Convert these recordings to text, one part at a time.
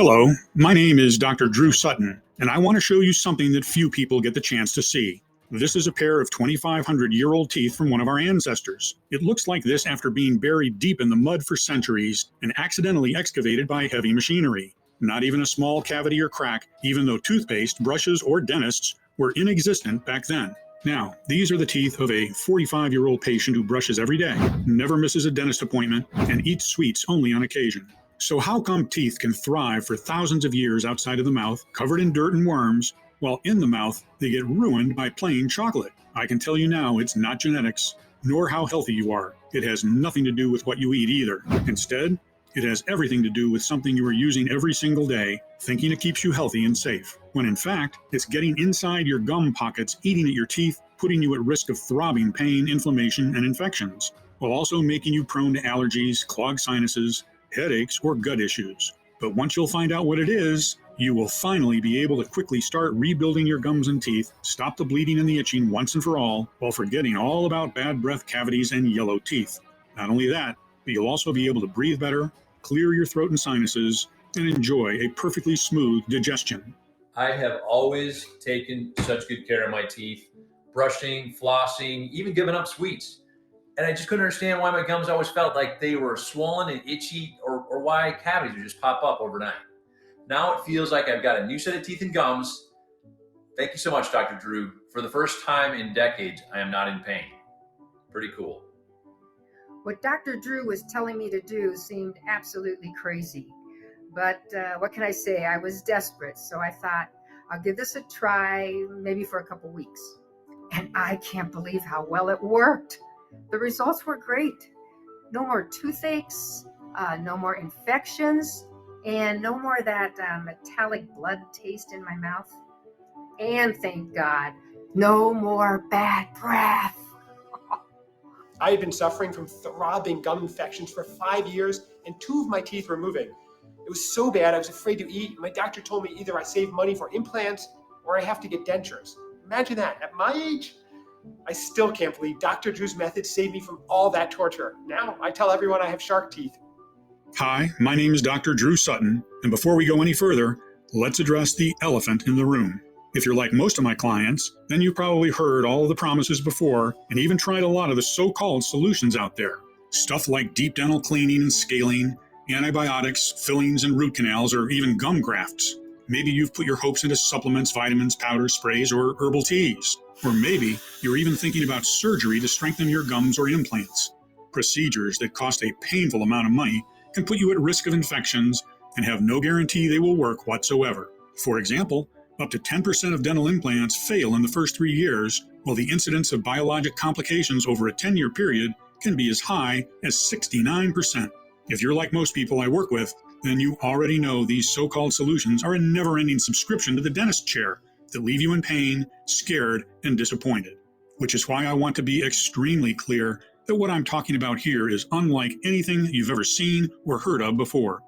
Hello, my name is Dr. Drew Sutton, and I want to show you something that few people get the chance to see. This is a pair of 2,500-year-old teeth from one of our ancestors. It looks like this after being buried deep in the mud for centuries and accidentally excavated by heavy machinery. Not even a small cavity or crack, even though toothpaste, brushes, or dentists were inexistent back then. Now, these are the teeth of a 45-year-old patient who brushes every day, never misses a dentist appointment, and eats sweets only on occasion. So how come teeth can thrive for thousands of years outside of the mouth, covered in dirt and worms, while in the mouth they get ruined by plain chocolate? I can tell you now it's not genetics, nor how healthy you are. It has nothing to do with what you eat either. Instead, it has everything to do with something you are using every single day, thinking it keeps you healthy and safe, when in fact, it's getting inside your gum pockets, eating at your teeth, putting you at risk of throbbing pain, inflammation, and infections, while also making you prone to allergies, clogged sinuses, headaches, or gut issues. But once you'll find out what it is, you will finally be able to quickly start rebuilding your gums and teeth, stop the bleeding and the itching once and for all, while forgetting all about bad breath, cavities, and yellow teeth. Not only that, but you'll also be able to breathe better, clear your throat and sinuses, and enjoy a perfectly smooth digestion. I have always taken such good care of my teeth, brushing, flossing, even giving up sweets. And I just couldn't understand why my gums always felt like they were swollen and itchy, or why cavities would just pop up overnight. Now it feels like I've got a new set of teeth and gums. Thank you so much, Dr. Drew. For the first time in decades, I am not in pain. Pretty cool. What Dr. Drew was telling me to do seemed absolutely crazy. But what can I say? I was desperate, so I thought, I'll give this a try, maybe for a couple weeks. And I can't believe how well it worked. The results were great. No more toothaches, no more infections, and no more that metallic blood taste in my mouth. And thank God, no more bad breath. I had been suffering from throbbing gum infections for 5 years, and 2 of my teeth were moving. It was so bad I was afraid to eat. My doctor told me either I save money for implants or I have to get dentures. Imagine that, at my age. I still can't believe Dr. Drew's method saved me from all that torture. Now I tell everyone I have shark teeth. Hi, my name is Dr. Drew Sutton, and before we go any further, let's address the elephant in the room. If you're like most of my clients, then you've probably heard all of the promises before and even tried a lot of the so-called solutions out there. Stuff like deep dental cleaning and scaling, antibiotics, fillings and root canals, or even gum grafts. Maybe you've put your hopes into supplements, vitamins, powders, sprays, or herbal teas. Or maybe you're even thinking about surgery to strengthen your gums or implants. Procedures that cost a painful amount of money can put you at risk of infections and have no guarantee they will work whatsoever. For example, up to 10% of dental implants fail in the first 3 years, while the incidence of biologic complications over a 10-year period can be as high as 69%. If you're like most people I work with, then you already know these so-called solutions are a never-ending subscription to the dentist chair that leave you in pain, scared, and disappointed. Which is why I want to be extremely clear that what I'm talking about here is unlike anything you've ever seen or heard of before.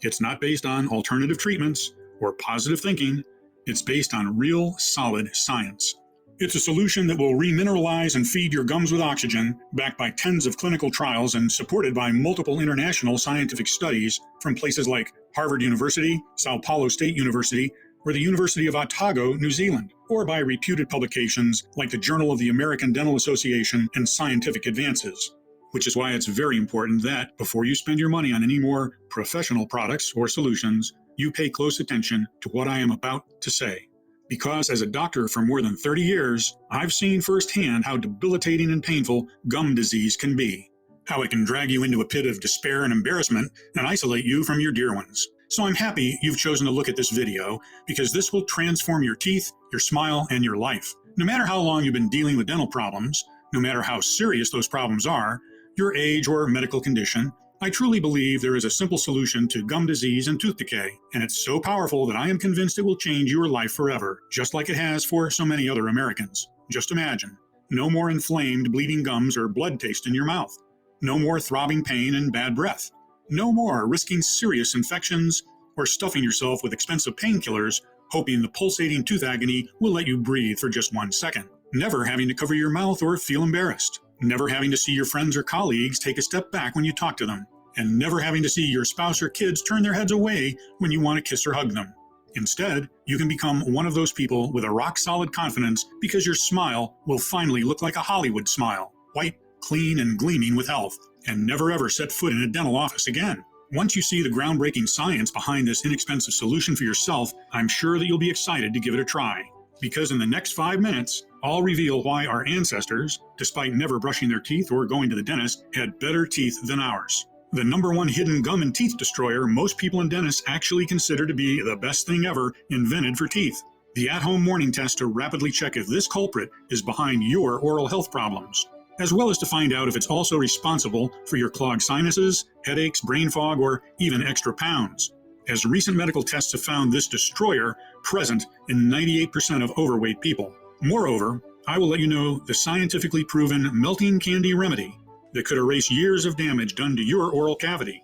It's not based on alternative treatments or positive thinking. It's based on real, solid science. It's a solution that will remineralize and feed your gums with oxygen, backed by tens of clinical trials and supported by multiple international scientific studies from places like Harvard University, Sao Paulo State University, or the University of Otago, New Zealand, or by reputed publications like the Journal of the American Dental Association and Scientific Advances. Which is why it's very important that, before you spend your money on any more professional products or solutions, you pay close attention to what I am about to say. Because as a doctor for more than 30 years, I've seen firsthand how debilitating and painful gum disease can be. How it can drag you into a pit of despair and embarrassment and isolate you from your dear ones. So I'm happy you've chosen to look at this video, because this will transform your teeth, your smile, and your life. No matter how long you've been dealing with dental problems, no matter how serious those problems are, your age or medical condition, I truly believe there is a simple solution to gum disease and tooth decay, and it's so powerful that I am convinced it will change your life forever, just like it has for so many other Americans. Just imagine. No more inflamed, bleeding gums or blood taste in your mouth. No more throbbing pain and bad breath. No more risking serious infections or stuffing yourself with expensive painkillers, hoping the pulsating tooth agony will let you breathe for just 1 second. Never having to cover your mouth or feel embarrassed. Never having to see your friends or colleagues take a step back when you talk to them. and never having to see your spouse or kids turn their heads away when you want to kiss or hug them. Instead, you can become one of those people with a rock-solid confidence because your smile will finally look like a Hollywood smile, white, clean, and gleaming with health, and never ever set foot in a dental office again. Once you see the groundbreaking science behind this inexpensive solution for yourself, I'm sure that you'll be excited to give it a try. Because in the next 5 minutes, I'll reveal why our ancestors, despite never brushing their teeth or going to the dentist, had better teeth than ours. The number one hidden gum and teeth destroyer most people and dentists actually consider to be the best thing ever invented for teeth. The at-home morning test to rapidly check if this culprit is behind your oral health problems, as well as to find out if it's also responsible for your clogged sinuses, headaches, brain fog, or even extra pounds. As recent medical tests have found this destroyer present in 98% of overweight people. Moreover, I will let you know the scientifically proven melting candy remedy that could erase years of damage done to your oral cavity.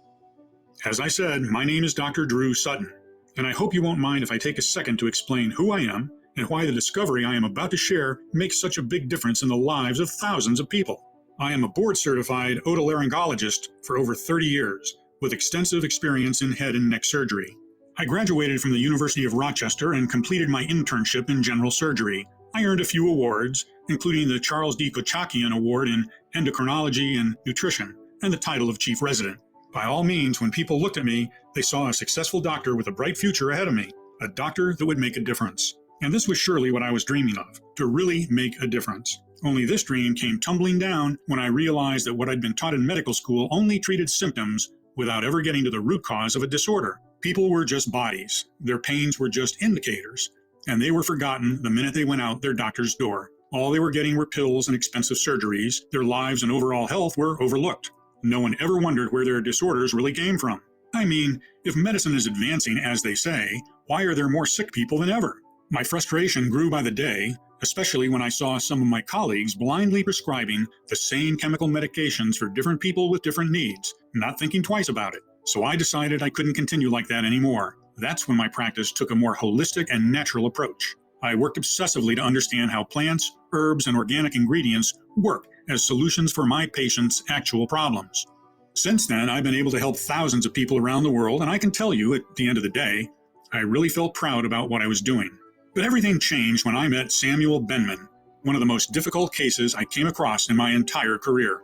As I said, my name is Dr. Drew Sutton, and I hope you won't mind if I take a second to explain who I am and why the discovery I am about to share makes such a big difference in the lives of thousands of people. I am a board-certified otolaryngologist for over 30 years, with extensive experience in head and neck surgery. I graduated from the University of Rochester and completed my internship in general surgery. I earned a few awards, including the Charles D. Kochakian Award in Endocrinology and Nutrition, and the title of Chief Resident. By all means, when people looked at me, they saw a successful doctor with a bright future ahead of me, a doctor that would make a difference. And this was surely what I was dreaming of, to really make a difference. Only this dream came tumbling down when I realized that what I'd been taught in medical school only treated symptoms without ever getting to the root cause of a disorder. People were just bodies. Their pains were just indicators, and they were forgotten the minute they went out their doctor's door. All they were getting were pills and expensive surgeries. Their lives and overall health were overlooked. No one ever wondered where their disorders really came from. I mean, if medicine is advancing as they say, why are there more sick people than ever? My frustration grew by the day, especially when I saw some of my colleagues blindly prescribing the same chemical medications for different people with different needs, not thinking twice about it. So I decided I couldn't continue like that anymore. That's when my practice took a more holistic and natural approach. I worked obsessively to understand how plants, herbs, and organic ingredients work as solutions for my patients' actual problems. Since then, I've been able to help thousands of people around the world, and I can tell you, at the end of the day, I really felt proud about what I was doing. But everything changed when I met Samuel Benman, one of the most difficult cases I came across in my entire career.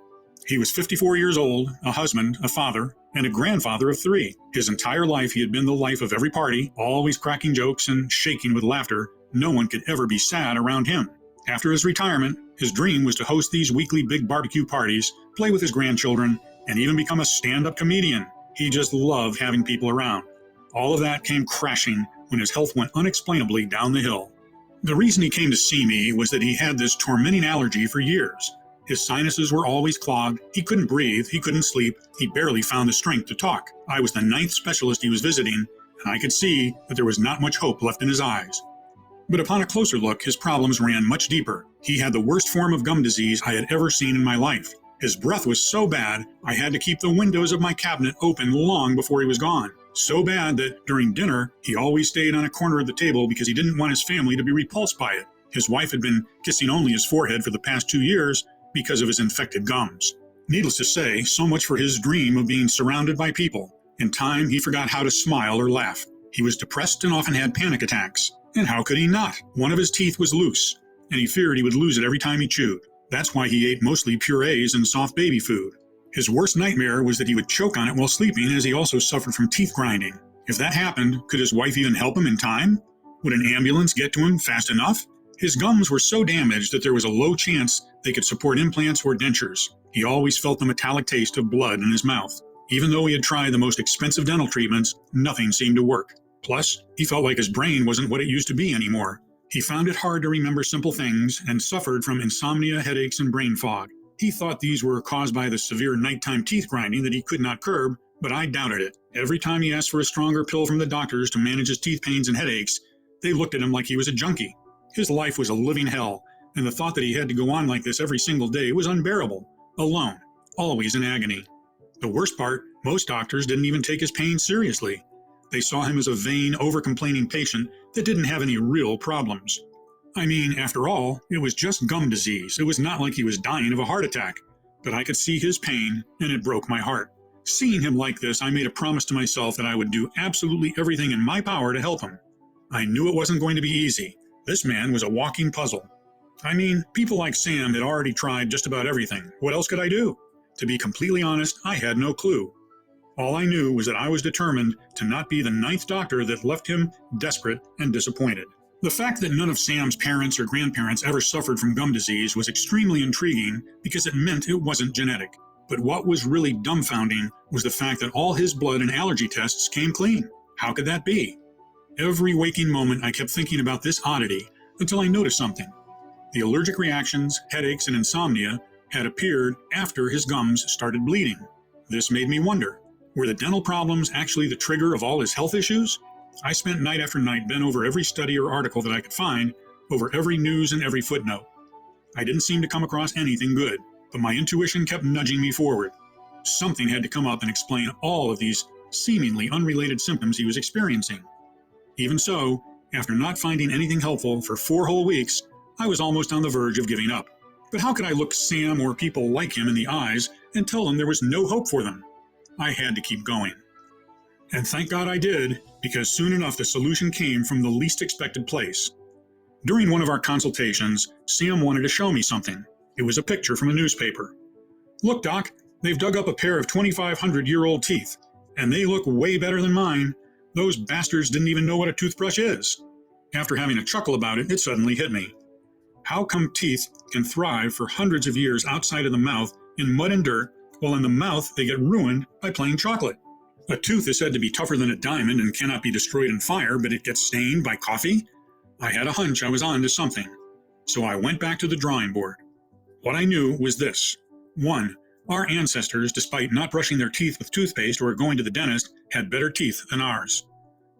He was 54 years old, a husband, a father, and a grandfather of 3. His entire life he had been the life of every party, always cracking jokes and shaking with laughter. No one could ever be sad around him. After his retirement, his dream was to host these weekly big barbecue parties, play with his grandchildren, and even become a stand-up comedian. He just loved having people around. All of that came crashing when his health went unexplainably down the hill. The reason he came to see me was that he had this tormenting allergy for years. His sinuses were always clogged, he couldn't breathe, he couldn't sleep, he barely found the strength to talk. I was the 9th specialist he was visiting, and I could see that there was not much hope left in his eyes. But upon a closer look, his problems ran much deeper. He had the worst form of gum disease I had ever seen in my life. His breath was so bad, I had to keep the windows of my cabinet open long before he was gone. So bad that during dinner, he always stayed on a corner of the table because he didn't want his family to be repulsed by it. His wife had been kissing only his forehead for the past 2 years because of his infected gums. Needless to say, so much for his dream of being surrounded by people. In time, he forgot how to smile or laugh. He was depressed and often had panic attacks. And how could he not? One of his teeth was loose, and he feared he would lose it every time he chewed. That's why he ate mostly purees and soft baby food. His worst nightmare was that he would choke on it while sleeping, as he also suffered from teeth grinding. If that happened, could his wife even help him in time? Would an ambulance get to him fast enough? His gums were so damaged that there was a low chance they could support implants or dentures. He always felt the metallic taste of blood in his mouth. Even though he had tried the most expensive dental treatments, nothing seemed to work. Plus, he felt like his brain wasn't what it used to be anymore. He found it hard to remember simple things and suffered from insomnia, headaches, and brain fog. He thought these were caused by the severe nighttime teeth grinding that he could not curb, but I doubted it. Every time he asked for a stronger pill from the doctors to manage his teeth pains and headaches, they looked at him like he was a junkie. His life was a living hell, and the thought that he had to go on like this every single day was unbearable. Alone, always in agony. The worst part, most doctors didn't even take his pain seriously. They saw him as a vain, over-complaining patient that didn't have any real problems. I mean, after all, it was just gum disease. It was not like he was dying of a heart attack. But I could see his pain, and it broke my heart. Seeing him like this, I made a promise to myself that I would do absolutely everything in my power to help him. I knew it wasn't going to be easy. This man was a walking puzzle. I mean, people like Sam had already tried just about everything. What else could I do? To be completely honest, I had no clue. All I knew was that I was determined to not be the ninth doctor that left him desperate and disappointed. The fact that none of Sam's parents or grandparents ever suffered from gum disease was extremely intriguing because it meant it wasn't genetic. But what was really dumbfounding was the fact that all his blood and allergy tests came clean. How could that be? Every waking moment I kept thinking about this oddity until I noticed something. The allergic reactions, headaches, and insomnia had appeared after his gums started bleeding. This made me wonder, were the dental problems actually the trigger of all his health issues? I spent night after night bent over every study or article that I could find, over every news and every footnote. I didn't seem to come across anything good, but my intuition kept nudging me forward. Something had to come up and explain all of these seemingly unrelated symptoms he was experiencing. Even so, after not finding anything helpful for 4 whole weeks, I was almost on the verge of giving up. But how could I look Sam or people like him in the eyes and tell them there was no hope for them? I had to keep going. And thank God I did, because soon enough the solution came from the least expected place. During one of our consultations, Sam wanted to show me something. It was a picture from a newspaper. "Look, Doc, they've dug up a pair of 2,500-year-old teeth, and they look way better than mine. Those bastards didn't even know what a toothbrush is." After having a chuckle about it, it suddenly hit me. How come teeth can thrive for hundreds of years outside of the mouth in mud and dirt, while in the mouth they get ruined by plain chocolate? A tooth is said to be tougher than a diamond and cannot be destroyed in fire, but it gets stained by coffee? I had a hunch I was on to something, so I went back to the drawing board. What I knew was this. 1. Our ancestors, despite not brushing their teeth with toothpaste or going to the dentist, had better teeth than ours.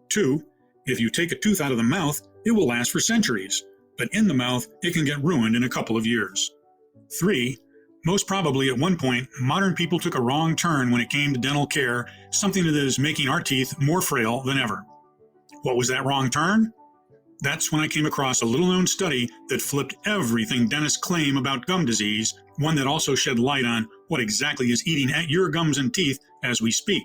2. If you take a tooth out of the mouth, it will last for centuries, but in the mouth, it can get ruined in a couple of years. 3. Most probably at one point, modern people took a wrong turn when it came to dental care, something that is making our teeth more frail than ever. What was that wrong turn? That's when I came across a little-known study that flipped everything dentists claim about gum disease, one that also shed light on what exactly is eating at your gums and teeth as we speak.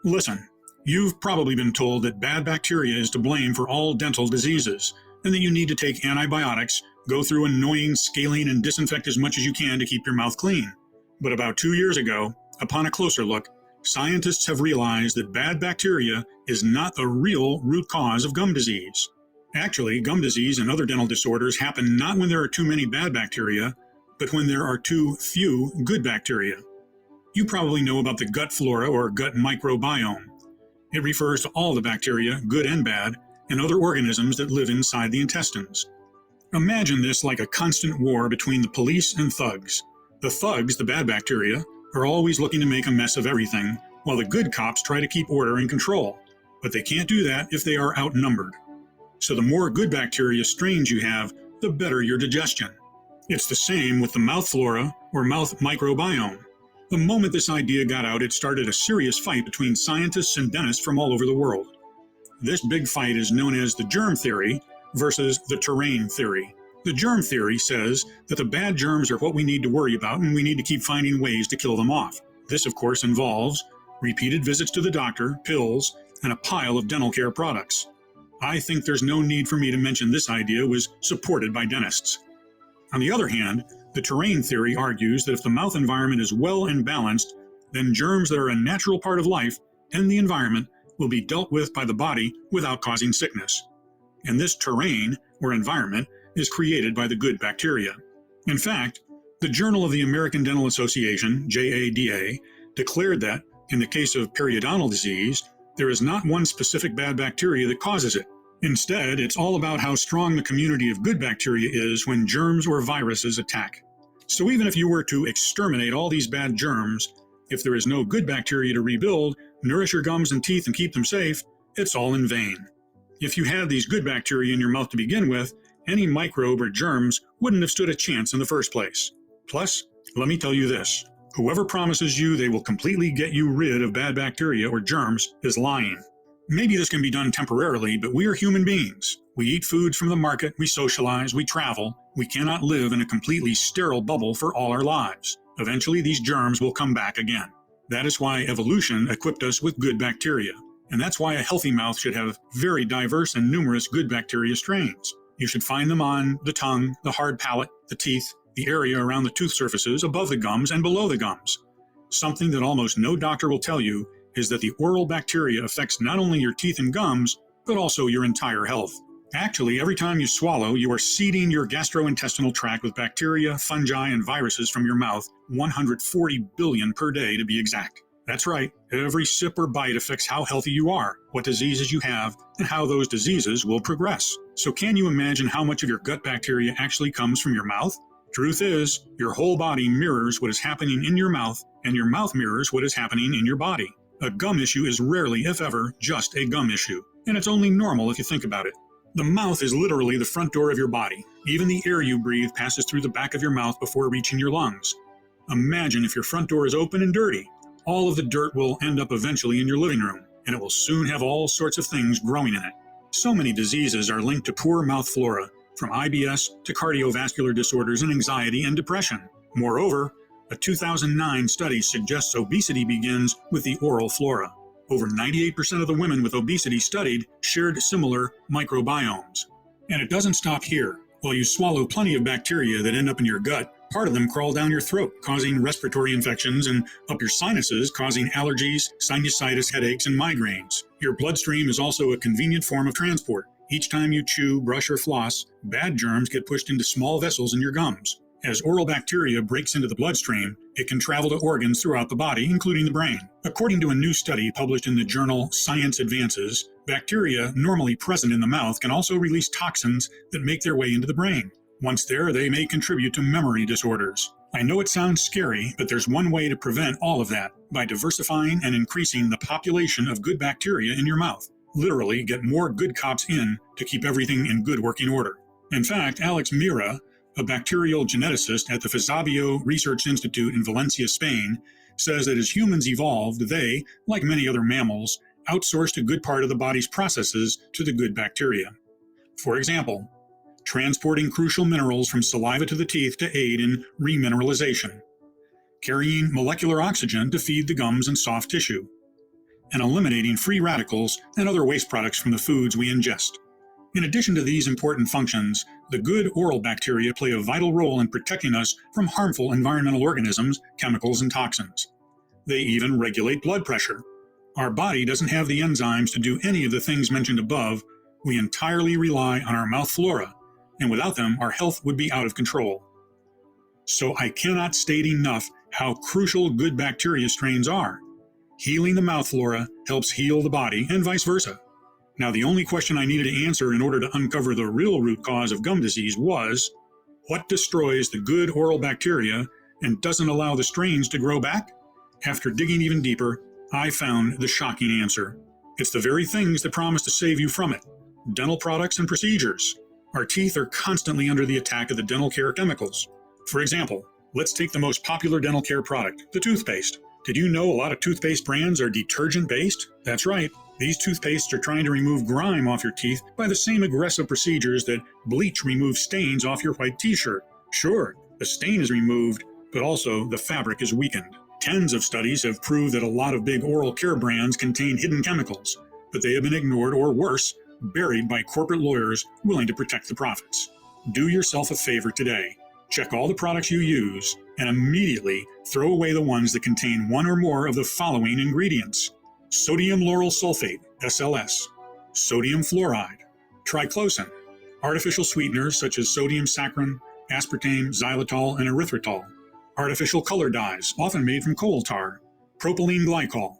Listen, you've probably been told that bad bacteria is to blame for all dental diseases, and that you need to take antibiotics, go through annoying scaling, and disinfect as much as you can to keep your mouth clean. But about 2 years ago, upon a closer look, scientists have realized that bad bacteria is not the real root cause of gum disease. Actually, gum disease and other dental disorders happen not when there are too many bad bacteria, but when there are too few good bacteria. You probably know about the gut flora or gut microbiome. It refers to all the bacteria, good and bad, and other organisms that live inside the intestines. Imagine this like a constant war between the police and thugs. The thugs, the bad bacteria, are always looking to make a mess of everything, while the good cops try to keep order and control. But they can't do that if they are outnumbered. So the more good bacteria strains you have, the better your digestion. It's the same with the mouth flora or mouth microbiome. The moment this idea got out, it started a serious fight between scientists and dentists from all over the world. This big fight is known as the germ theory versus the terrain theory. The germ theory says that the bad germs are what we need to worry about, and we need to keep finding ways to kill them off. This, of course, involves repeated visits to the doctor, pills, and a pile of dental care products. I think there's no need for me to mention this idea was supported by dentists. On the other hand, the terrain theory argues that if the mouth environment is well and balanced, then germs that are a natural part of life and the environment will be dealt with by the body without causing sickness. And this terrain, or environment, is created by the good bacteria. In fact, the Journal of the American Dental Association, JADA, declared that, in the case of periodontal disease, there is not one specific bad bacteria that causes it. Instead, it's all about how strong the community of good bacteria is when germs or viruses attack. So even if you were to exterminate all these bad germs, if there is no good bacteria to rebuild, nourish your gums and teeth and keep them safe, it's all in vain. If you had these good bacteria in your mouth to begin with, any microbe or germs wouldn't have stood a chance in the first place. Plus, let me tell you this. Whoever promises you they will completely get you rid of bad bacteria or germs is lying. Maybe this can be done temporarily, but we are human beings. We eat foods from the market, we socialize, we travel. We cannot live in a completely sterile bubble for all our lives. Eventually, these germs will come back again. That is why evolution equipped us with good bacteria. And that's why a healthy mouth should have very diverse and numerous good bacteria strains. You should find them on the tongue, the hard palate, the teeth, the area around the tooth surfaces, above the gums, and below the gums. Something that almost no doctor will tell you is that the oral bacteria affects not only your teeth and gums, but also your entire health. Actually, every time you swallow, you are seeding your gastrointestinal tract with bacteria, fungi, and viruses from your mouth, 140 billion per day to be exact. That's right, every sip or bite affects how healthy you are, what diseases you have, and how those diseases will progress. So can you imagine how much of your gut bacteria actually comes from your mouth? Truth is, your whole body mirrors what is happening in your mouth, and your mouth mirrors what is happening in your body. A gum issue is rarely, if ever, just a gum issue, and it's only normal if you think about it. The mouth is literally the front door of your body. Even the air you breathe passes through the back of your mouth before reaching your lungs. Imagine if your front door is open and dirty. All of the dirt will end up eventually in your living room, and it will soon have all sorts of things growing in it. So many diseases are linked to poor mouth flora, from IBS to cardiovascular disorders and anxiety and depression. Moreover, a 2009 study suggests obesity begins with the oral flora. Over 98% of the women with obesity studied shared similar microbiomes. And it doesn't stop here. While you swallow plenty of bacteria that end up in your gut, part of them crawl down your throat, causing respiratory infections, and up your sinuses, causing allergies, sinusitis, headaches, and migraines. Your bloodstream is also a convenient form of transport. Each time you chew, brush, or floss, bad germs get pushed into small vessels in your gums. As oral bacteria breaks into the bloodstream, it can travel to organs throughout the body, including the brain. According to a new study published in the journal Science Advances, bacteria normally present in the mouth can also release toxins that make their way into the brain. Once there, they may contribute to memory disorders. I know it sounds scary, but there's one way to prevent all of that, by diversifying and increasing the population of good bacteria in your mouth. Literally, get more good cops in to keep everything in good working order. In fact, Alex Mira, a bacterial geneticist at the Fizabio Research Institute in Valencia, Spain, says that as humans evolved, they, like many other mammals, outsourced a good part of the body's processes to the good bacteria. For example, transporting crucial minerals from saliva to the teeth to aid in remineralization, carrying molecular oxygen to feed the gums and soft tissue, and eliminating free radicals and other waste products from the foods we ingest. In addition to these important functions, the good oral bacteria play a vital role in protecting us from harmful environmental organisms, chemicals, and toxins. They even regulate blood pressure. Our body doesn't have the enzymes to do any of the things mentioned above. We entirely rely on our mouth flora, and without them, our health would be out of control. So I cannot state enough how crucial good bacteria strains are. Healing the mouth flora helps heal the body, and vice versa. Now, the only question I needed to answer in order to uncover the real root cause of gum disease was, what destroys the good oral bacteria and doesn't allow the strains to grow back? After digging even deeper, I found the shocking answer. It's the very things that promise to save you from it: dental products and procedures. Our teeth are constantly under the attack of the dental care chemicals. For example, let's take the most popular dental care product, the toothpaste. Did you know a lot of toothpaste brands are detergent-based? That's right. These toothpastes are trying to remove grime off your teeth by the same aggressive procedures that bleach removes stains off your white t-shirt. Sure, the stain is removed, but also the fabric is weakened. Tens of studies have proved that a lot of big oral care brands contain hidden chemicals, but they have been ignored or worse, buried by corporate lawyers willing to protect the profits. Do yourself a favor today. Check all the products you use and immediately throw away the ones that contain one or more of the following ingredients: sodium lauryl sulfate, SLS, sodium fluoride, triclosan, artificial sweeteners such as sodium saccharin, aspartame, xylitol, and erythritol, artificial color dyes, often made from coal tar, propylene glycol,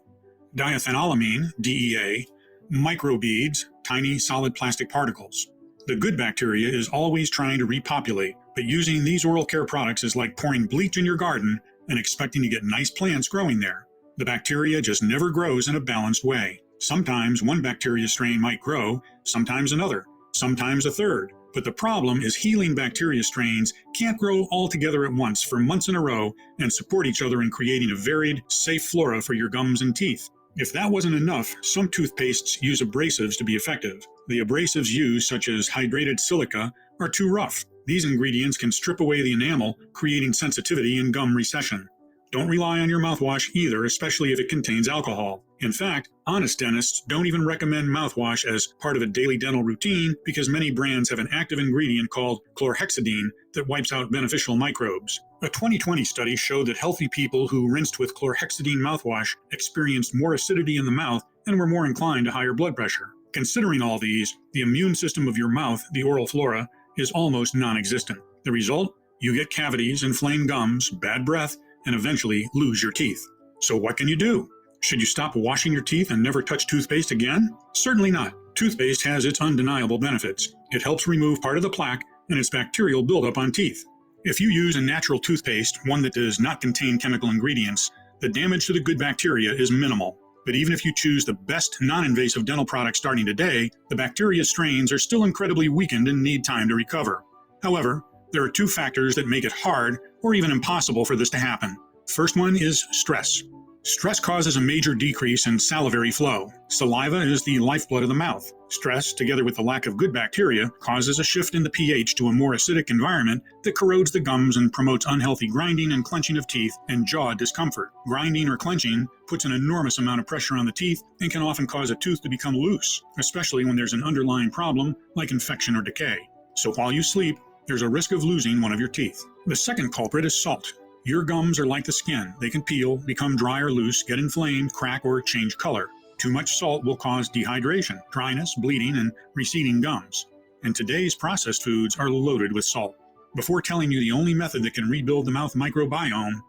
diethanolamine, DEA, microbeads, tiny solid plastic particles. The good bacteria is always trying to repopulate, but using these oral care products is like pouring bleach in your garden and expecting to get nice plants growing there. The bacteria just never grows in a balanced way. Sometimes one bacteria strain might grow, sometimes another, sometimes a third. But the problem is healing bacteria strains can't grow all together at once for months in a row and support each other in creating a varied, safe flora for your gums and teeth. If that wasn't enough, some toothpastes use abrasives to be effective. The abrasives used, such as hydrated silica, are too rough. These ingredients can strip away the enamel, creating sensitivity and gum recession. Don't rely on your mouthwash either, especially if it contains alcohol. In fact, honest dentists don't even recommend mouthwash as part of a daily dental routine because many brands have an active ingredient called chlorhexidine that wipes out beneficial microbes. A 2020 study showed that healthy people who rinsed with chlorhexidine mouthwash experienced more acidity in the mouth and were more inclined to higher blood pressure. Considering all these, the immune system of your mouth, the oral flora, is almost non-existent. The result? You get cavities, inflamed gums, bad breath, and eventually lose your teeth. So what can you do? Should you stop washing your teeth and never touch toothpaste again? Certainly not. Toothpaste has its undeniable benefits. It helps remove part of the plaque and its bacterial buildup on teeth. If you use a natural toothpaste, one that does not contain chemical ingredients, the damage to the good bacteria is minimal. But even if you choose the best non-invasive dental product starting today, the bacteria strains are still incredibly weakened and need time to recover. However, there are two factors that make it hard or even impossible for this to happen. First one is stress. Stress causes a major decrease in salivary flow. Saliva is the lifeblood of the mouth. Stress, together with the lack of good bacteria, causes a shift in the pH to a more acidic environment that corrodes the gums and promotes unhealthy grinding and clenching of teeth and jaw discomfort. Grinding or clenching puts an enormous amount of pressure on the teeth and can often cause a tooth to become loose, especially when there's an underlying problem like infection or decay. So while you sleep, there's a risk of losing one of your teeth. The second culprit is salt. Your gums are like the skin. They can peel, become dry or loose, get inflamed, crack, or change color. Too much salt will cause dehydration, dryness, bleeding, and receding gums. And today's processed foods are loaded with salt. Before telling you the only method that can rebuild the mouth microbiome,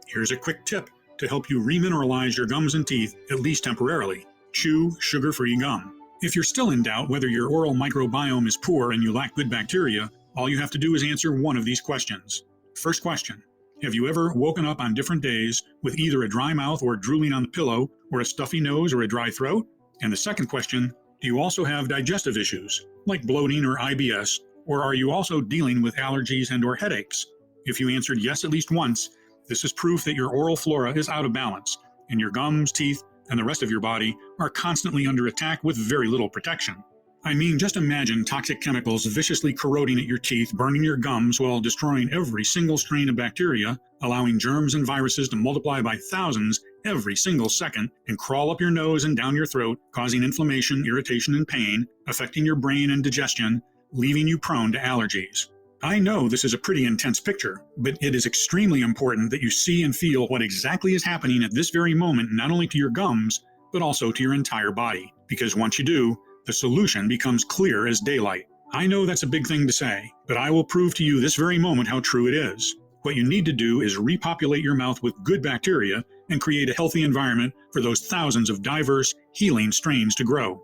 here's a quick tip to help you remineralize your gums and teeth, at least temporarily. Chew sugar-free gum. If you're still in doubt whether your oral microbiome is poor and you lack good bacteria, all you have to do is answer one of these questions. First question. Have you ever woken up on different days with either a dry mouth or drooling on the pillow, or a stuffy nose or a dry throat? And the second question, do you also have digestive issues, like bloating or IBS, or are you also dealing with allergies and or headaches? If you answered yes at least once, this is proof that your oral flora is out of balance, and your gums, teeth, and the rest of your body are constantly under attack with very little protection. I mean, just imagine toxic chemicals viciously corroding at your teeth, burning your gums while destroying every single strain of bacteria, allowing germs and viruses to multiply by thousands every single second and crawl up your nose and down your throat, causing inflammation, irritation, and pain, affecting your brain and digestion, leaving you prone to allergies. I know this is a pretty intense picture, but it is extremely important that you see and feel what exactly is happening at this very moment, not only to your gums, but also to your entire body. Because once you do, the solution becomes clear as daylight. I know that's a big thing to say, but I will prove to you this very moment how true it is. What you need to do is repopulate your mouth with good bacteria and create a healthy environment for those thousands of diverse, healing strains to grow.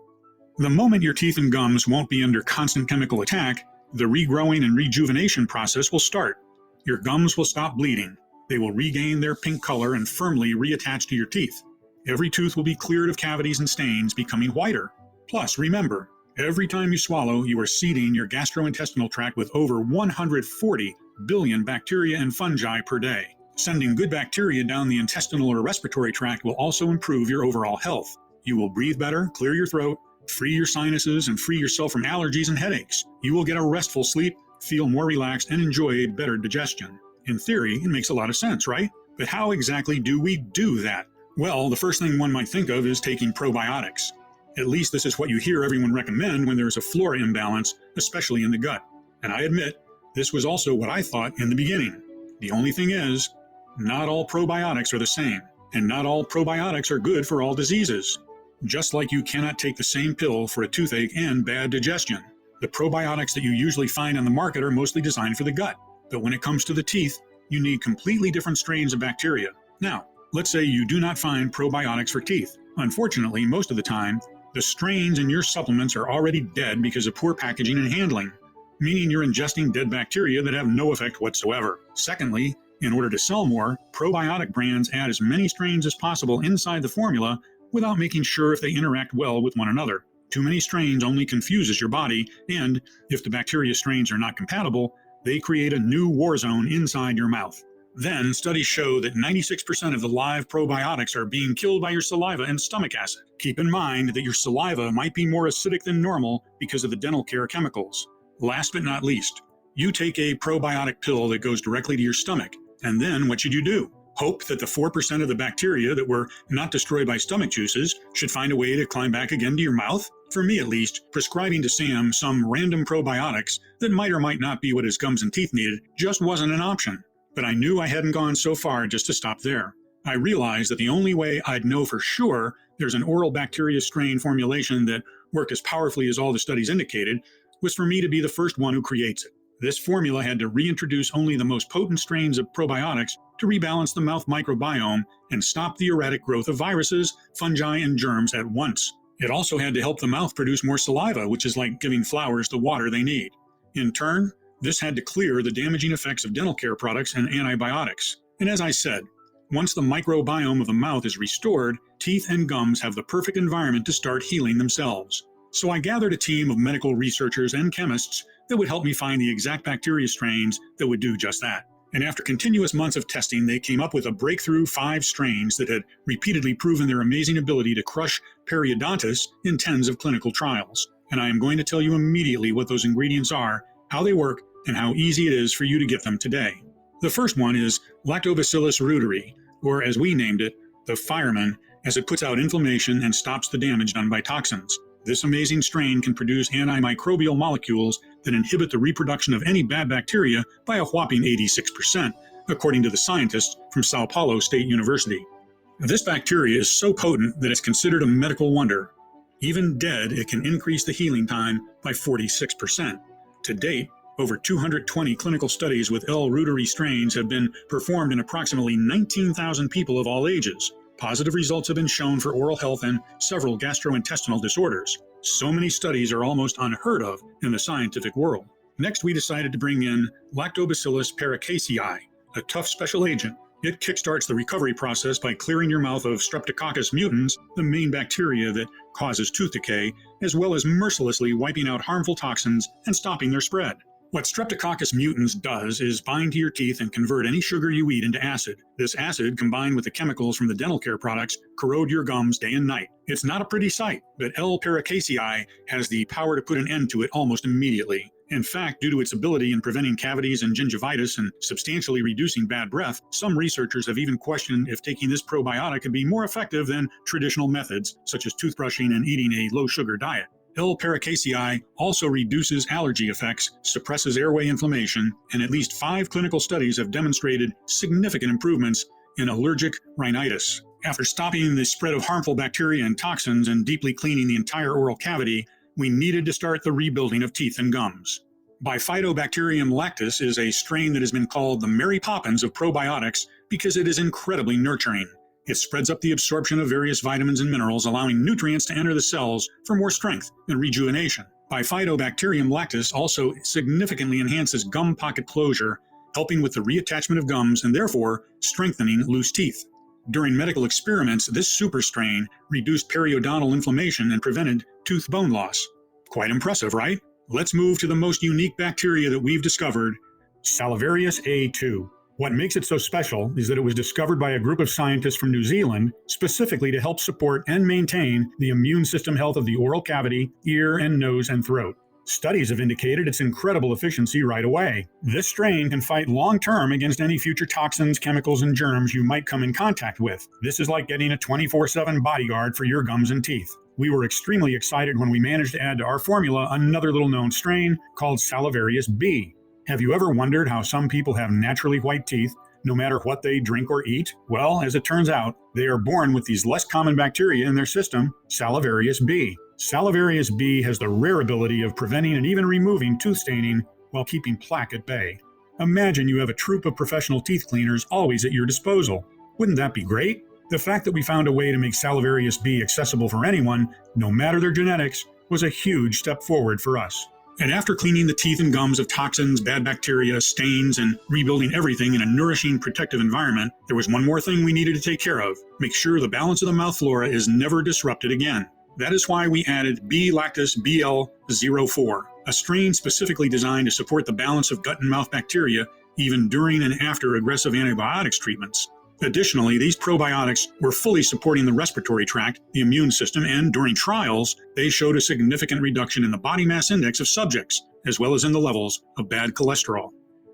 The moment your teeth and gums won't be under constant chemical attack, the regrowing and rejuvenation process will start. Your gums will stop bleeding. They will regain their pink color and firmly reattach to your teeth. Every tooth will be cleared of cavities and stains, becoming whiter. Plus, remember, every time you swallow, you are seeding your gastrointestinal tract with over 140 billion bacteria and fungi per day. Sending good bacteria down the intestinal or respiratory tract will also improve your overall health. You will breathe better, clear your throat, free your sinuses, and free yourself from allergies and headaches. You will get a restful sleep, feel more relaxed, and enjoy a better digestion. In theory, it makes a lot of sense, right? But how exactly do we do that? Well, the first thing one might think of is taking probiotics. At least this is what you hear everyone recommend when there's a flora imbalance, especially in the gut. And I admit, this was also what I thought in the beginning. The only thing is, not all probiotics are the same, and not all probiotics are good for all diseases. Just like you cannot take the same pill for a toothache and bad digestion. The probiotics that you usually find on the market are mostly designed for the gut. But when it comes to the teeth, you need completely different strains of bacteria. Now, let's say you do not find probiotics for teeth. Unfortunately, most of the time, the strains in your supplements are already dead because of poor packaging and handling, meaning you're ingesting dead bacteria that have no effect whatsoever. Secondly, in order to sell more, probiotic brands add as many strains as possible inside the formula without making sure if they interact well with one another. Too many strains only confuses your body, and if the bacteria strains are not compatible, they create a new war zone inside your mouth. Then, studies show that 96% of the live probiotics are being killed by your saliva and stomach acid. Keep in mind that your saliva might be more acidic than normal because of the dental care chemicals. Last but not least, you take a probiotic pill that goes directly to your stomach, and then what should you do? Hope that the 4% of the bacteria that were not destroyed by stomach juices should find a way to climb back again to your mouth? For me at least, prescribing to Sam some random probiotics that might or might not be what his gums and teeth needed just wasn't an option. But I knew I hadn't gone so far just to stop there. I realized that the only way I'd know for sure there's an oral bacteria strain formulation that worked as powerfully as all the studies indicated was for me to be the first one who creates it. This formula had to reintroduce only the most potent strains of probiotics to rebalance the mouth microbiome and stop the erratic growth of viruses, fungi, and germs at once. It also had to help the mouth produce more saliva, which is like giving flowers the water they need. In turn, this had to clear the damaging effects of dental care products and antibiotics. And as I said, once the microbiome of the mouth is restored, teeth and gums have the perfect environment to start healing themselves. So I gathered a team of medical researchers and chemists that would help me find the exact bacteria strains that would do just that. And after continuous months of testing, they came up with a breakthrough 5 strains that had repeatedly proven their amazing ability to crush periodontitis in tens of clinical trials. And I am going to tell you immediately what those ingredients are, how they work, and how easy it is for you to get them today. The first one is Lactobacillus reuteri, or as we named it, the fireman, as it puts out inflammation and stops the damage done by toxins. This amazing strain can produce antimicrobial molecules that inhibit the reproduction of any bad bacteria by a whopping 86%, according to the scientists from Sao Paulo State University. This bacteria is so potent that it's considered a medical wonder. Even dead, it can increase the healing time by 46%. To date, over 220 clinical studies with L. reuteri strains have been performed in approximately 19,000 people of all ages. Positive results have been shown for oral health and several gastrointestinal disorders. So many studies are almost unheard of in the scientific world. Next, we decided to bring in Lactobacillus paracasei, a tough special agent. It kickstarts the recovery process by clearing your mouth of Streptococcus mutans, the main bacteria that causes tooth decay, as well as mercilessly wiping out harmful toxins and stopping their spread. What Streptococcus mutans does is bind to your teeth and convert any sugar you eat into acid. This acid, combined with the chemicals from the dental care products, corrode your gums day and night. It's not a pretty sight, but L. paracasei has the power to put an end to it almost immediately. In fact, due to its ability in preventing cavities and gingivitis and substantially reducing bad breath, some researchers have even questioned if taking this probiotic could be more effective than traditional methods, such as toothbrushing and eating a low-sugar diet. L. paracasei also reduces allergy effects, suppresses airway inflammation, and at least 5 clinical studies have demonstrated significant improvements in allergic rhinitis. After stopping the spread of harmful bacteria and toxins and deeply cleaning the entire oral cavity, we needed to start the rebuilding of teeth and gums. Bifidobacterium lactis is a strain that has been called the Mary Poppins of probiotics because it is incredibly nurturing. It spreads up the absorption of various vitamins and minerals, allowing nutrients to enter the cells for more strength and rejuvenation. Bifidobacterium lactis also significantly enhances gum pocket closure, helping with the reattachment of gums and therefore strengthening loose teeth. During medical experiments, this super strain reduced periodontal inflammation and prevented tooth bone loss. Quite impressive, right? Let's move to the most unique bacteria that we've discovered, Salivarius A2. What makes it so special is that it was discovered by a group of scientists from New Zealand specifically to help support and maintain the immune system health of the oral cavity, ear and nose and throat. Studies have indicated its incredible efficiency right away. This strain can fight long-term against any future toxins, chemicals, and germs you might come in contact with. This is like getting a 24/7 bodyguard for your gums and teeth. We were extremely excited when we managed to add to our formula another little-known strain called Salivarius B. Have you ever wondered how some people have naturally white teeth, no matter what they drink or eat? Well, as it turns out, they are born with these less common bacteria in their system, Salivarius B. Salivarius B has the rare ability of preventing and even removing tooth staining while keeping plaque at bay. Imagine you have a troupe of professional teeth cleaners always at your disposal. Wouldn't that be great? The fact that we found a way to make Salivarius B accessible for anyone, no matter their genetics, was a huge step forward for us. And after cleaning the teeth and gums of toxins, bad bacteria, stains, and rebuilding everything in a nourishing, protective environment, there was one more thing we needed to take care of. Make sure the balance of the mouth flora is never disrupted again. That is why we added B. lactis BL04, a strain specifically designed to support the balance of gut and mouth bacteria even during and after aggressive antibiotics treatments. Additionally, these probiotics were fully supporting the respiratory tract, the immune system, and during trials, they showed a significant reduction in the body mass index of subjects, as well as in the levels of bad cholesterol.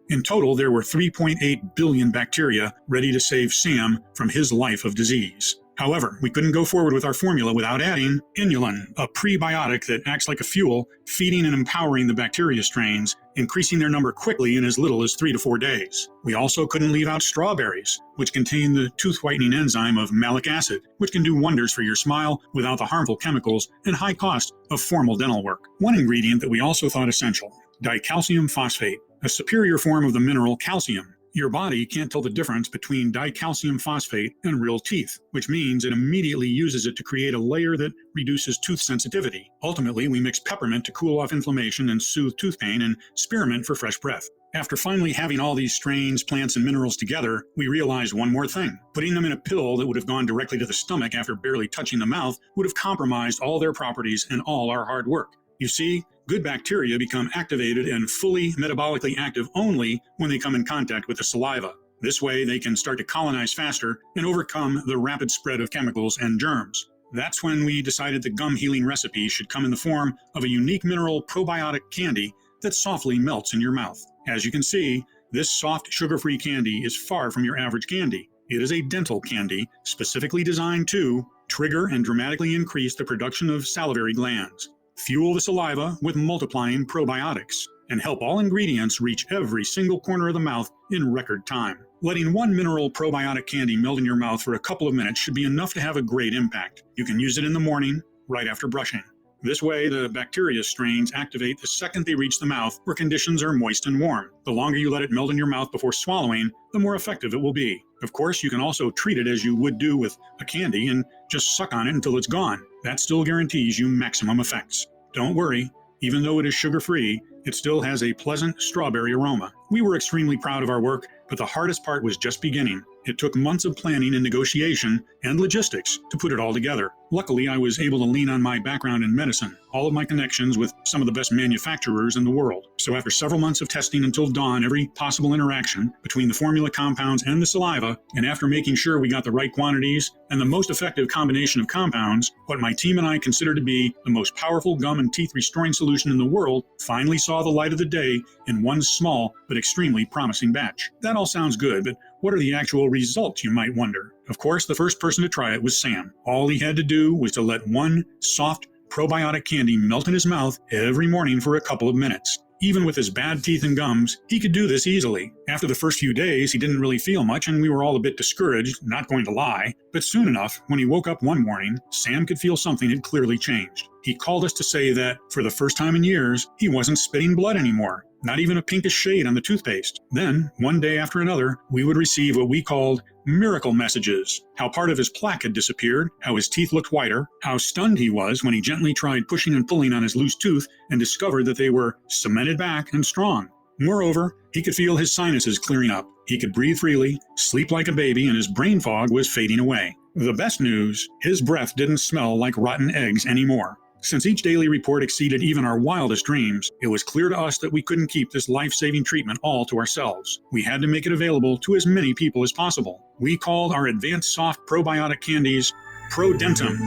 In total, there were 3.8 billion bacteria ready to save Sam from his life of disease. However, we couldn't go forward with our formula without adding inulin, a prebiotic that acts like a fuel, feeding and empowering the bacteria strains, increasing their number quickly in as little as 3 to 4 days. We also couldn't leave out strawberries, which contain the tooth whitening enzyme of malic acid, which can do wonders for your smile without the harmful chemicals and high cost of formal dental work. One ingredient that we also thought essential, dicalcium phosphate, a superior form of the mineral calcium. Your body can't tell the difference between dicalcium phosphate and real teeth, which means it immediately uses it to create a layer that reduces tooth sensitivity. Ultimately, we mix peppermint to cool off inflammation and soothe tooth pain, and spearmint for fresh breath. After finally having all these strains, plants, and minerals together, we realized one more thing. Putting them in a pill that would have gone directly to the stomach after barely touching the mouth would have compromised all their properties and all our hard work. You see, good bacteria become activated and fully metabolically active only when they come in contact with the saliva. This way, they can start to colonize faster and overcome the rapid spread of chemicals and germs. That's when we decided the gum healing recipe should come in the form of a unique mineral probiotic candy that softly melts in your mouth. As you can see, this soft, sugar-free candy is far from your average candy. It is a dental candy specifically designed to trigger and dramatically increase the production of salivary glands, fuel the saliva with multiplying probiotics, and help all ingredients reach every single corner of the mouth in record time. Letting one mineral probiotic candy melt in your mouth for a couple of minutes should be enough to have a great impact. You can use it in the morning, right after brushing. This way, the bacteria strains activate the second they reach the mouth where conditions are moist and warm. The longer you let it melt in your mouth before swallowing, the more effective it will be. Of course, you can also treat it as you would do with a candy and just suck on it until it's gone. That still guarantees you maximum effects. Don't worry, even though it is sugar-free, it still has a pleasant strawberry aroma. We were extremely proud of our work, but the hardest part was just beginning. It took months of planning and negotiation and logistics to put it all together. Luckily, I was able to lean on my background in medicine, all of my connections with some of the best manufacturers in the world. So after several months of testing until dawn every possible interaction between the formula compounds and the saliva, and after making sure we got the right quantities and the most effective combination of compounds, what my team and I consider to be the most powerful gum and teeth restoring solution in the world finally saw the light of the day in one small but extremely promising batch. That all sounds good, but what are the actual results, you might wonder? Of course, the first person to try it was Sam. All he had to do was to let one soft probiotic candy melt in his mouth every morning for a couple of minutes. Even with his bad teeth and gums, he could do this easily. After the first few days, he didn't really feel much, and we were all a bit discouraged, not going to lie. But soon enough, when he woke up one morning, Sam could feel something had clearly changed. He called us to say that, for the first time in years, he wasn't spitting blood anymore. Not even a pinkish shade on the toothpaste. Then, one day after another, we would receive what we called miracle messages. How part of his plaque had disappeared, how his teeth looked whiter, how stunned he was when he gently tried pushing and pulling on his loose tooth and discovered that they were cemented back and strong. Moreover, he could feel his sinuses clearing up. He could breathe freely, sleep like a baby, and his brain fog was fading away. The best news, his breath didn't smell like rotten eggs anymore. Since each daily report exceeded even our wildest dreams, it was clear to us that we couldn't keep this life-saving treatment all to ourselves. We had to make it available to as many people as possible. We called our advanced soft probiotic candies Prodentim,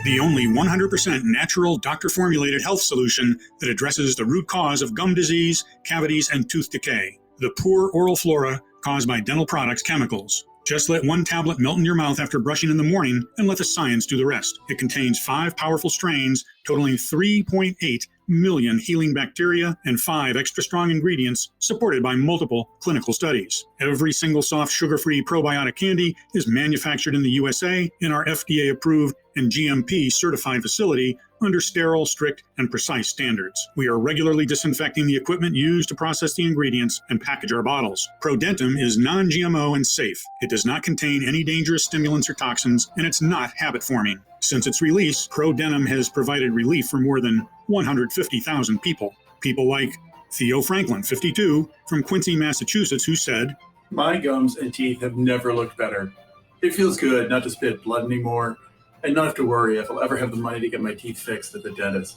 the only 100% natural doctor-formulated health solution that addresses the root cause of gum disease, cavities, and tooth decay, the poor oral flora caused by dental products chemicals. Just let one tablet melt in your mouth after brushing in the morning and let the science do the rest. It contains 5 powerful strains totaling 3.8 million healing bacteria and 5 extra strong ingredients supported by multiple clinical studies. Every single soft sugar-free probiotic candy is manufactured in the USA in our FDA-approved and GMP certified facility under sterile, strict, and precise standards. We are regularly disinfecting the equipment used to process the ingredients and package our bottles. Prodentim is non-GMO and safe. It does not contain any dangerous stimulants or toxins, and it's not habit-forming. Since its release, Prodentim has provided relief for more than 150,000 people. People like Theo Franklin, 52, from Quincy, Massachusetts, who said, "My gums and teeth have never looked better. It feels good not to spit blood anymore, and not have to worry if I'll ever have the money to get my teeth fixed at the dentist.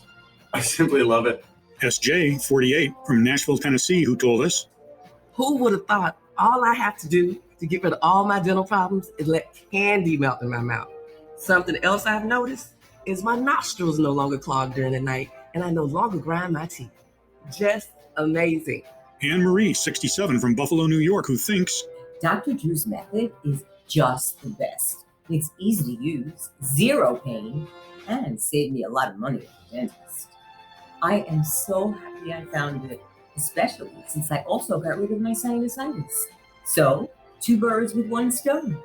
I simply love it." SJ, 48, from Nashville, Tennessee, who told us, "Who would have thought all I have to do to get rid of all my dental problems is let candy melt in my mouth? Something else I've noticed is my nostrils no longer clog during the night, and I no longer grind my teeth. Just amazing." Anne-Marie, 67, from Buffalo, New York, who thinks, Dr. Drew's method is just the best. It's easy to use, zero pain, and saved me a lot of money at the dentist. I am so happy I found it, especially since I also got rid of my sinusitis. So, 2 birds with 1 stone.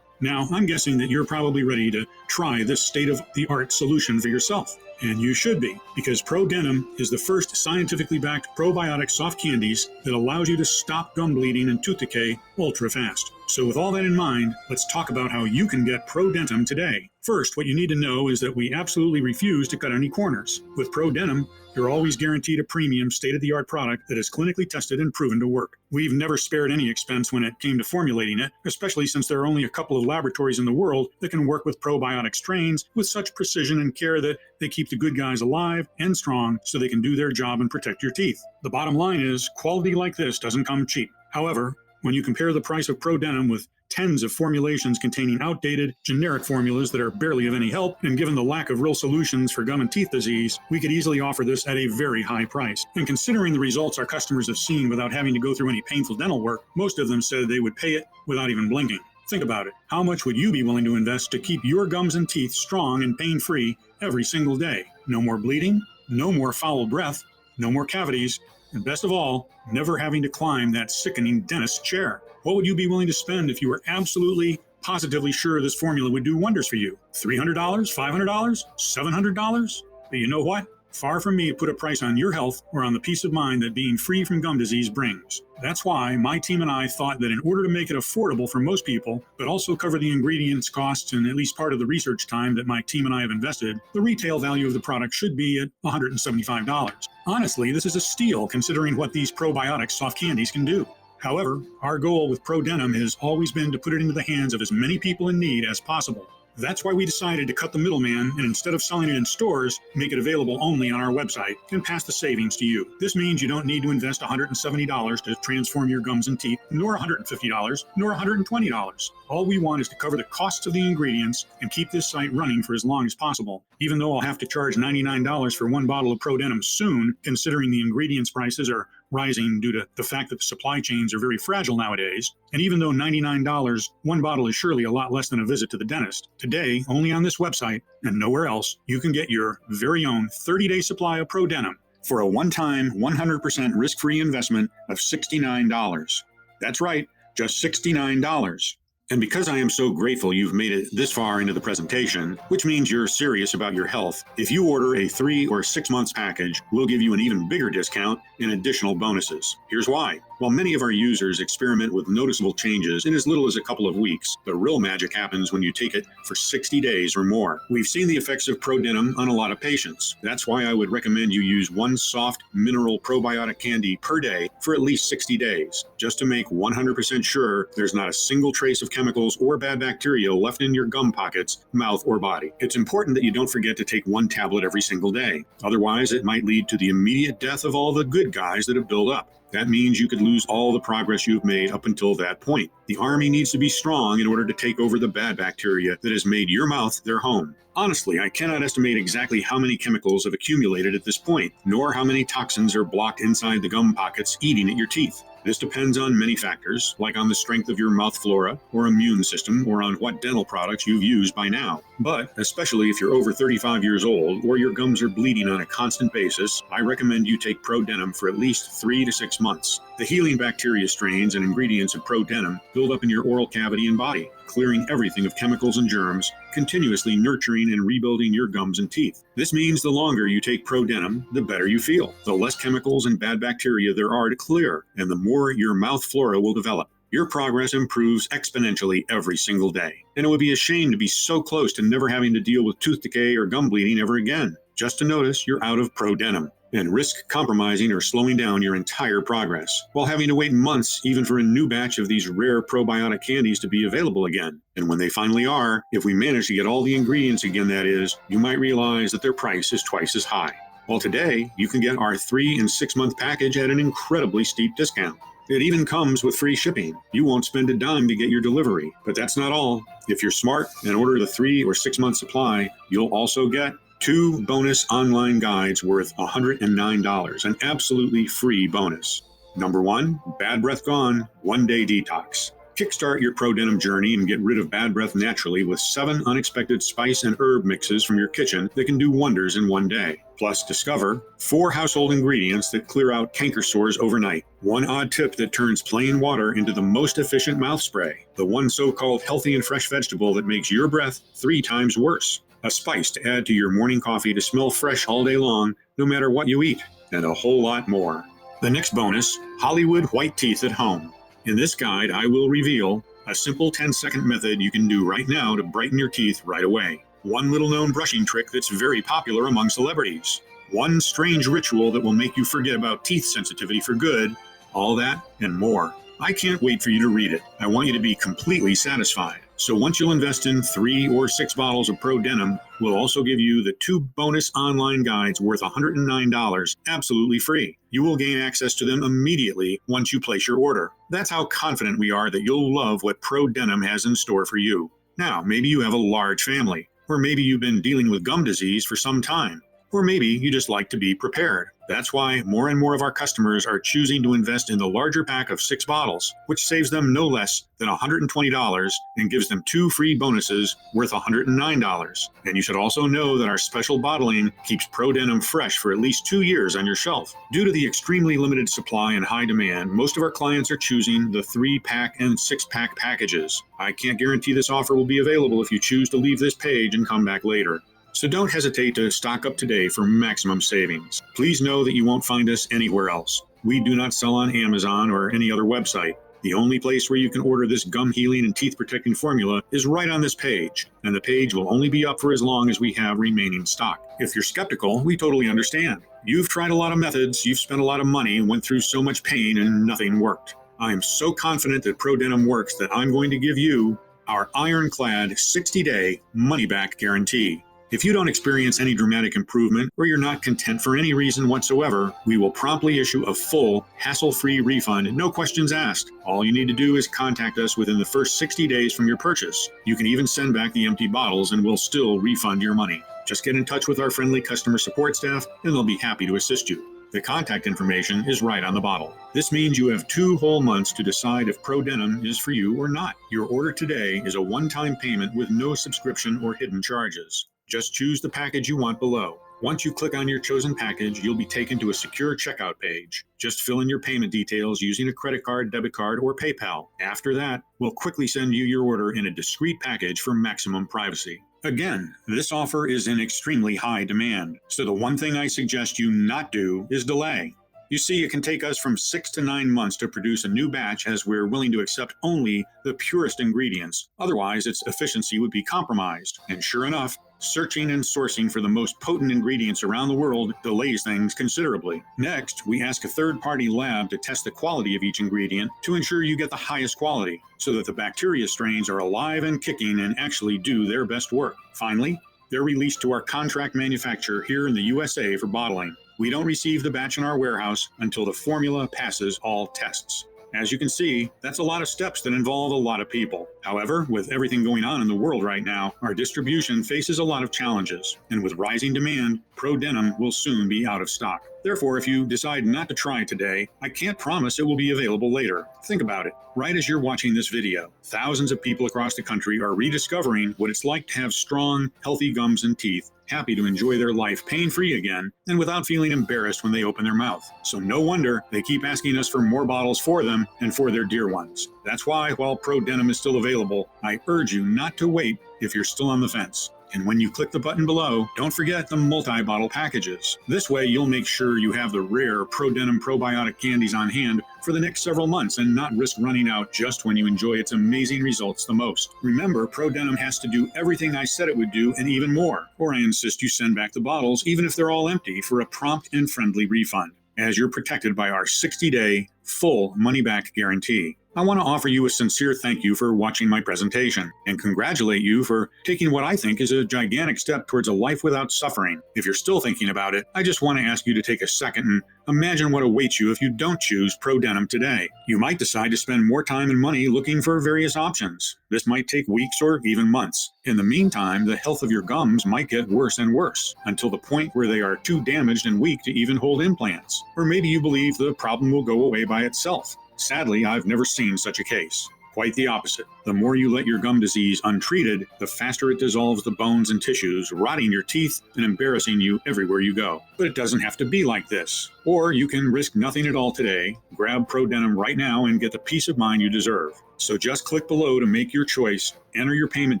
Now, I'm guessing that you're probably ready to try this state-of-the-art solution for yourself. And you should be, because Prodentim is the first scientifically backed probiotic soft candies that allows you to stop gum bleeding and tooth decay ultra fast. So with all that in mind, let's talk about how you can get Prodentim today. First, what you need to know is that we absolutely refuse to cut any corners. With Prodentim, you're always guaranteed a premium, state-of-the-art product that is clinically tested and proven to work. We've never spared any expense when it came to formulating it, especially since there are only a couple of laboratories in the world that can work with probiotic strains with such precision and care that they keep the good guys alive and strong so they can do their job and protect your teeth. The bottom line is, quality like this doesn't come cheap. However, when you compare the price of Prodentim with tens of formulations containing outdated, generic formulas that are barely of any help, and given the lack of real solutions for gum and teeth disease, we could easily offer this at a very high price. And considering the results our customers have seen without having to go through any painful dental work, most of them said they would pay it without even blinking. Think about it. How much would you be willing to invest to keep your gums and teeth strong and pain-free every single day? No more bleeding, no more foul breath, no more cavities, and best of all, never having to climb that sickening dentist chair. What would you be willing to spend if you were absolutely, positively sure this formula would do wonders for you? $300? $500? $700? But you know what? Far from me to put a price on your health or on the peace of mind that being free from gum disease brings. That's why my team and I thought that in order to make it affordable for most people, but also cover the ingredients, costs, and at least part of the research time that my team and I have invested, the retail value of the product should be at $175. Honestly, this is a steal considering what these probiotic soft candies can do. However, our goal with Prodentim has always been to put it into the hands of as many people in need as possible. That's why we decided to cut the middleman and instead of selling it in stores, make it available only on our website and pass the savings to you. This means you don't need to invest $170 to transform your gums and teeth, nor $150, nor $120. All we want is to cover the costs of the ingredients and keep this site running for as long as possible. Even though I'll have to charge $99 for 1 bottle of Prodentim soon, considering the ingredients prices are rising due to the fact that the supply chains are very fragile nowadays. And even though $99, 1 bottle is surely a lot less than a visit to the dentist, today, only on this website and nowhere else, you can get your very own 30-day supply of Prodentim for a one-time, 100% risk-free investment of $69. That's right, just $69. And because I am so grateful you've made it this far into the presentation, which means you're serious about your health, if you order a 3 or 6 months package, we'll give you an even bigger discount and additional bonuses. Here's why. While many of our users experiment with noticeable changes in as little as a couple of weeks, the real magic happens when you take it for 60 days or more. We've seen the effects of Prodentim on a lot of patients. That's why I would recommend you use 1 soft mineral probiotic candy per day for at least 60 days, just to make 100% sure there's not a single trace of chemicals or bad bacteria left in your gum pockets, mouth, or body. It's important that you don't forget to take 1 tablet every single day. Otherwise, it might lead to the immediate death of all the good guys that have built up. That means you could lose all the progress you've made up until that point. The army needs to be strong in order to take over the bad bacteria that has made your mouth their home. Honestly, I cannot estimate exactly how many chemicals have accumulated at this point, nor how many toxins are blocked inside the gum pockets eating at your teeth. This depends on many factors, like on the strength of your mouth flora or immune system, or on what dental products you've used by now. But, especially if you're over 35 years old or your gums are bleeding on a constant basis, I recommend you take Prodentim for at least 3 to 6 months. The healing bacteria strains and ingredients of Prodentim build up in your oral cavity and body, clearing everything of chemicals and germs, continuously nurturing and rebuilding your gums and teeth. This means the longer you take Prodentim, the better you feel, the less chemicals and bad bacteria there are to clear, and the more your mouth flora will develop. Your progress improves exponentially every single day. And it would be a shame to be so close to never having to deal with tooth decay or gum bleeding ever again, just to notice you're out of Prodentim, and risk compromising or slowing down your entire progress, while having to wait months even for a new batch of these rare probiotic candies to be available again. And when they finally are, if we manage to get all the ingredients again, that is, you might realize that their price is twice as high. Well, today, you can get our 3 and 6 month package at an incredibly steep discount. It even comes with free shipping. You won't spend a dime to get your delivery. But that's not all. If you're smart and order the 3 or 6 month supply, you'll also get 2 bonus online guides worth $109, an absolutely free bonus. Number 1, bad breath gone, 1-day detox. Kickstart your Prodentim journey and get rid of bad breath naturally with 7 unexpected spice and herb mixes from your kitchen that can do wonders in 1 day. Plus, discover 4 household ingredients that clear out canker sores overnight. 1 odd tip that turns plain water into the most efficient mouth spray. The 1 so-called healthy and fresh vegetable that makes your breath 3 times worse. A spice to add to your morning coffee to smell fresh all day long, no matter what you eat. And a whole lot more. The next bonus, Hollywood White Teeth at Home. In this guide, I will reveal a simple 10-second method you can do right now to brighten your teeth right away. 1 little-known brushing trick that's very popular among celebrities. 1 strange ritual that will make you forget about teeth sensitivity for good. All that and more. I can't wait for you to read it. I want you to be completely satisfied. So once you'll invest in 3 or 6 bottles of Prodentim, we'll also give you the 2 bonus online guides worth $109 absolutely free. You will gain access to them immediately once you place your order. That's how confident we are that you'll love what Prodentim has in store for you. Now, maybe you have a large family, or maybe you've been dealing with gum disease for some time. Or maybe you just like to be prepared. That's why more and more of our customers are choosing to invest in the larger pack of 6 bottles, which saves them no less than $120 and gives them 2 free bonuses worth $109. And you should also know that our special bottling keeps Prodentim fresh for at least 2 years on your shelf. Due to the extremely limited supply and high demand, most of our clients are choosing the 3-pack and 6-pack packages. I can't guarantee this offer will be available if you choose to leave this page and come back later. So don't hesitate to stock up today for maximum savings. Please know that you won't find us anywhere else. We do not sell on Amazon or any other website. The only place where you can order this gum healing and teeth protecting formula is right on this page, and the page will only be up for as long as we have remaining stock. If you're skeptical, we totally understand. You've tried a lot of methods, you've spent a lot of money, went through so much pain, and nothing worked. I am so confident that Prodentim works that I'm going to give you our ironclad 60-day money-back guarantee. If you don't experience any dramatic improvement or you're not content for any reason whatsoever, we will promptly issue a full, hassle-free refund, no questions asked. All you need to do is contact us within the first 60 days from your purchase. You can even send back the empty bottles and we'll still refund your money. Just get in touch with our friendly customer support staff and they'll be happy to assist you. The contact information is right on the bottle. This means you have 2 whole months to decide if Prodentim is for you or not. Your order today is a one-time payment with no subscription or hidden charges. Just choose the package you want below. Once you click on your chosen package, you'll be taken to a secure checkout page. Just fill in your payment details using a credit card, debit card, or PayPal. After that, we'll quickly send you your order in a discreet package for maximum privacy. Again, this offer is in extremely high demand, so the one thing I suggest you not do is delay. You see, it can take us from 6 to 9 months to produce a new batch as we're willing to accept only the purest ingredients. Otherwise, its efficiency would be compromised. And sure enough, searching and sourcing for the most potent ingredients around the world delays things considerably. Next, we ask a third-party lab to test the quality of each ingredient to ensure you get the highest quality, so that the bacteria strains are alive and kicking and actually do their best work. Finally, they're released to our contract manufacturer here in the USA for bottling. We don't receive the batch in our warehouse until the formula passes all tests. As you can see, that's a lot of steps that involve a lot of people. However, with everything going on in the world right now, our distribution faces a lot of challenges. And with rising demand, Prodentim will soon be out of stock. Therefore, if you decide not to try today, I can't promise it will be available later. Think about it. Right as you're watching this video, thousands of people across the country are rediscovering what it's like to have strong, healthy gums and teeth, happy to enjoy their life pain-free again, and without feeling embarrassed when they open their mouth. So no wonder they keep asking us for more bottles for them and for their dear ones. That's why, while Prodentim is still available, I urge you not to wait if you're still on the fence. And when you click the button below, don't forget the multi-bottle packages. This way, you'll make sure you have the rare Prodentim probiotic candies on hand for the next several months and not risk running out just when you enjoy its amazing results the most. Remember, Prodentim has to do everything I said it would do and even more, or I insist you send back the bottles, even if they're all empty, for a prompt and friendly refund, as you're protected by our 60-day full money-back guarantee. I want to offer you a sincere thank you for watching my presentation and congratulate you for taking what I think is a gigantic step towards a life without suffering. If you're still thinking about it, I just want to ask you to take a second and imagine what awaits you if you don't choose Prodentim today. You might decide to spend more time and money looking for various options. This might take weeks or even months. In the meantime, the health of your gums might get worse and worse until the point where they are too damaged and weak to even hold implants. Or maybe you believe the problem will go away by itself. Sadly, I've never seen such a case. Quite the opposite. The more you let your gum disease untreated, the faster it dissolves the bones and tissues, rotting your teeth and embarrassing you everywhere you go. But it doesn't have to be like this. Or you can risk nothing at all today, grab Prodentim right now and get the peace of mind you deserve. So just click below to make your choice, enter your payment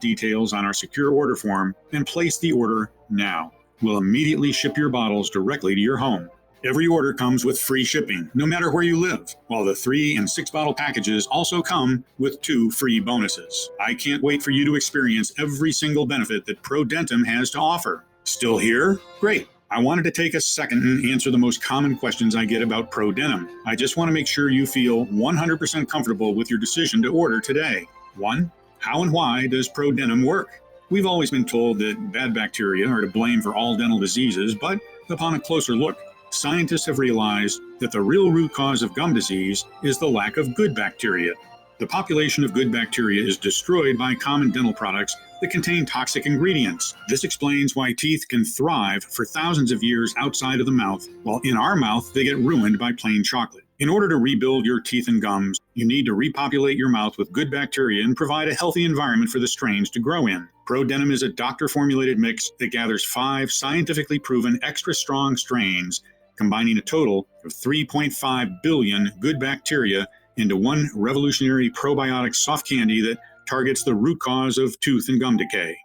details on our secure order form, and place the order now. We'll immediately ship your bottles directly to your home. Every order comes with free shipping, no matter where you live, while the 3 and 6 bottle packages also come with 2 free bonuses. I can't wait for you to experience every single benefit that Prodentim has to offer. Still here? Great. I wanted to take a second and answer the most common questions I get about Prodentim. I just want to make sure you feel 100% comfortable with your decision to order today. 1. How and why does Prodentim work? We've always been told that bad bacteria are to blame for all dental diseases, but upon a closer look, scientists have realized that the real root cause of gum disease is the lack of good bacteria. The population of good bacteria is destroyed by common dental products that contain toxic ingredients. This explains why teeth can thrive for thousands of years outside of the mouth, while in our mouth they get ruined by plain chocolate. In order to rebuild your teeth and gums, you need to repopulate your mouth with good bacteria and provide a healthy environment for the strains to grow in. Prodentim is a doctor-formulated mix that gathers 5 scientifically proven extra strong strains, combining a total of 3.5 billion good bacteria into one revolutionary probiotic soft candy that targets the root cause of tooth and gum decay.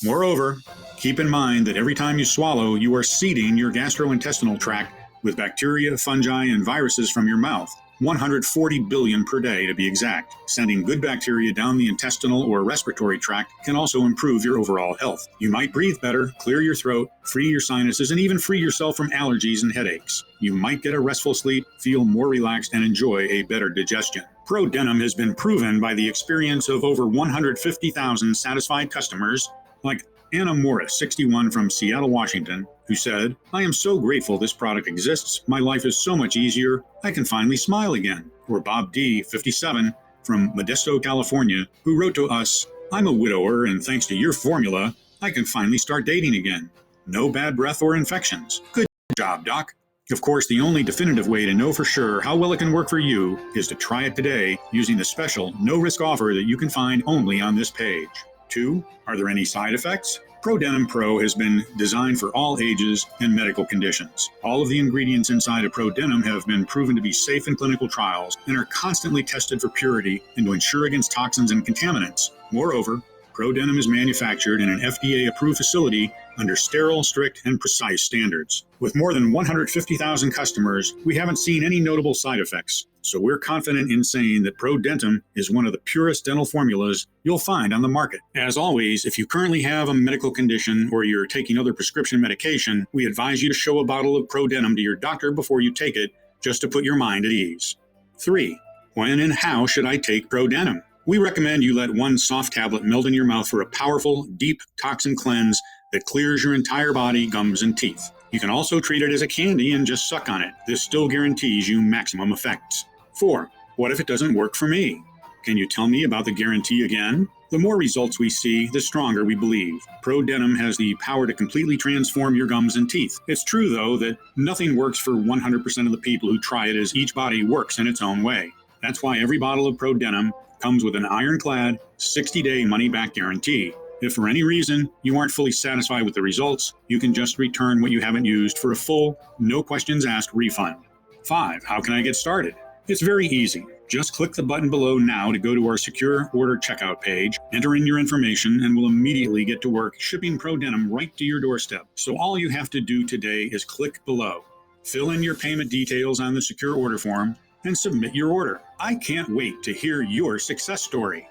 Moreover, keep in mind that every time you swallow, you are seeding your gastrointestinal tract with bacteria, fungi, and viruses from your mouth, 140 billion per day to be exact. Sending good bacteria down the intestinal or respiratory tract can also improve your overall health. You might breathe better, clear your throat, free your sinuses, and even free yourself from allergies and headaches. You might get a restful sleep, feel more relaxed, and enjoy a better digestion. Prodentim has been proven by the experience of over 150,000 satisfied customers, like Anna Morris, 61, from Seattle, Washington, who said, "I am so grateful this product exists. My life is so much easier. I can finally smile again." Or Bob D., 57, from Modesto, California, who wrote to us, "I'm a widower, and thanks to your formula, I can finally start dating again. No bad breath or infections. Good job, Doc." Of course, the only definitive way to know for sure how well it can work for you is to try it today using the special no-risk offer that you can find only on this page. 2. Are there any side effects? Prodentim Pro has been designed for all ages and medical conditions. All of the ingredients inside of Prodentim have been proven to be safe in clinical trials and are constantly tested for purity and to ensure against toxins and contaminants. Moreover, Prodentim is manufactured in an FDA-approved facility under sterile, strict, and precise standards. With more than 150,000 customers, we haven't seen any notable side effects, so we're confident in saying that Prodentim is one of the purest dental formulas you'll find on the market. As always, if you currently have a medical condition or you're taking other prescription medication, we advise you to show a bottle of Prodentim to your doctor before you take it, just to put your mind at ease. 3. When and how should I take Prodentim? We recommend you let 1 soft tablet melt in your mouth for a powerful, deep toxin cleanse that clears your entire body, gums, and teeth. You can also treat it as a candy and just suck on it. This still guarantees you maximum effects. 4. What if it doesn't work for me? Can you tell me about the guarantee again? The more results we see, the stronger we believe. Prodentim has the power to completely transform your gums and teeth. It's true, though, that nothing works for 100% of the people who try it, as each body works in its own way. That's why every bottle of Prodentim comes with an ironclad 60-day money-back guarantee. If for any reason you aren't fully satisfied with the results, you can just return what you haven't used for a full, no questions asked refund. 5. How can I get started? It's very easy. Just click the button below now to go to our secure order checkout page, enter in your information, and we'll immediately get to work shipping Prodentim right to your doorstep. So all you have to do today is click below, fill in your payment details on the secure order form, and submit your order. I can't wait to hear your success story.